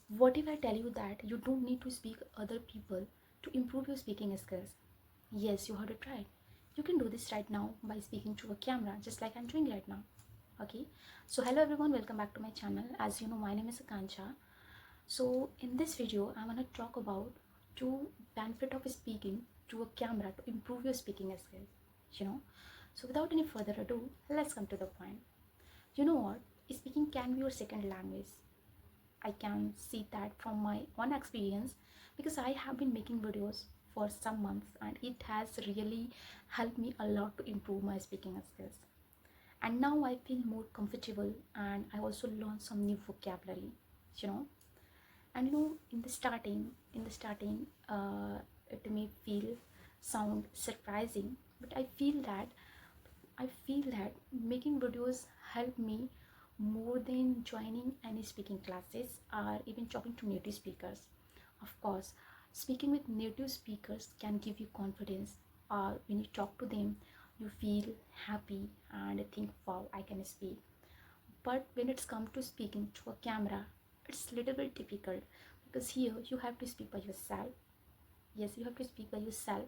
What if I tell you that you don't need to speak other people to improve your speaking skills? Yes, you heard it right. You can do this right now by speaking to a camera, just like I'm doing right now. Okay, so hello everyone, welcome back to my channel. As you know, my name is Akanksha. So in this video, I'm gonna talk about two benefit of speaking to a camera to improve your speaking skills. You know, so without any further ado, let's come to the point. You know what? Speaking can be your second language. I can see that from my own experience because I have been making videos for some months and it has really helped me a lot to improve my speaking skills. And now I feel more comfortable and I also learned some new vocabulary, you know. And in the starting, it may sound surprising, but I feel that making videos help me more than joining any speaking classes or even talking to native speakers. Of course, speaking with native speakers can give you confidence, or when you talk to them, you feel happy and think, wow, I can speak. But when it's come to speaking to a camera, it's a little bit difficult because here you have to speak by yourself. Yes, you have to speak by yourself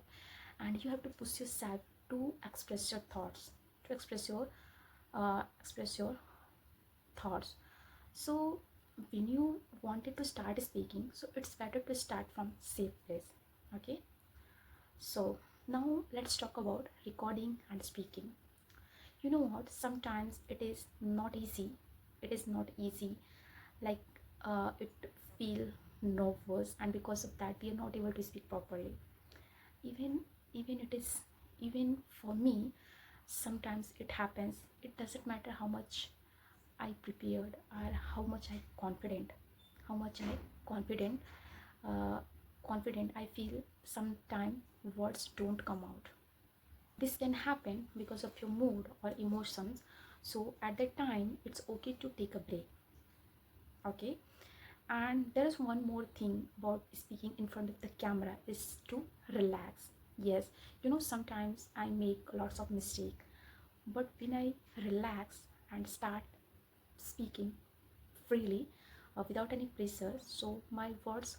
and you have to push yourself to express your thoughts, to express your thoughts. So when you wanted to start speaking, so it's better to start from safe place. Okay, so now let's talk about recording and speaking. You know what, sometimes it is not easy, like it feel nervous, and because of that we are not able to speak properly. Even even it is even for me, sometimes it happens. It doesn't matter how much I prepared or how much I confident uh, confident I feel, sometimes words don't come out. This can happen because of your mood or emotions. So at that time it's okay to take a break. Okay, and there is one more thing about speaking in front of the camera is to relax. Yes, sometimes I make lots of mistake, but when I relax and start speaking freely, without any pressure, so my words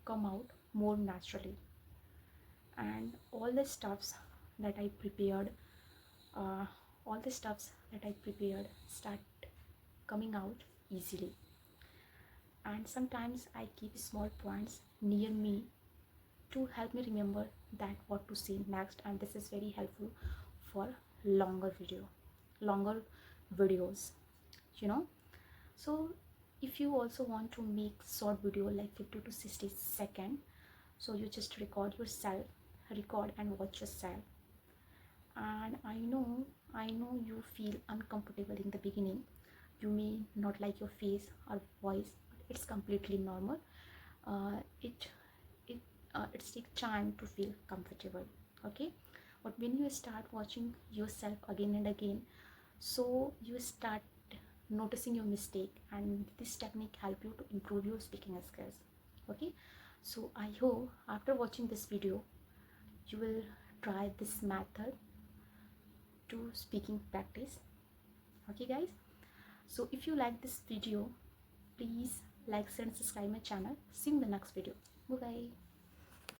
come out more naturally, and that i prepared uh, all the stuffs that I prepared start coming out easily. And sometimes I keep small points near me to help me remember that what to say next, and this is very helpful for longer video longer videos, you know. So if you also want to make short video like 50 to 60 second, so you just record and watch yourself. And I know you feel uncomfortable in the beginning. You may not like your face or voice, but it's completely normal. Uh, it it uh, it takes time to feel comfortable. Okay, but when you start watching yourself again and again, so you start noticing your mistake, and this technique help you to improve your speaking skills. Okay, so I hope after watching this video you will try this method to speaking practice. Okay guys, so if you like this video, please like, share and subscribe my channel. See you in the next video. Bye bye.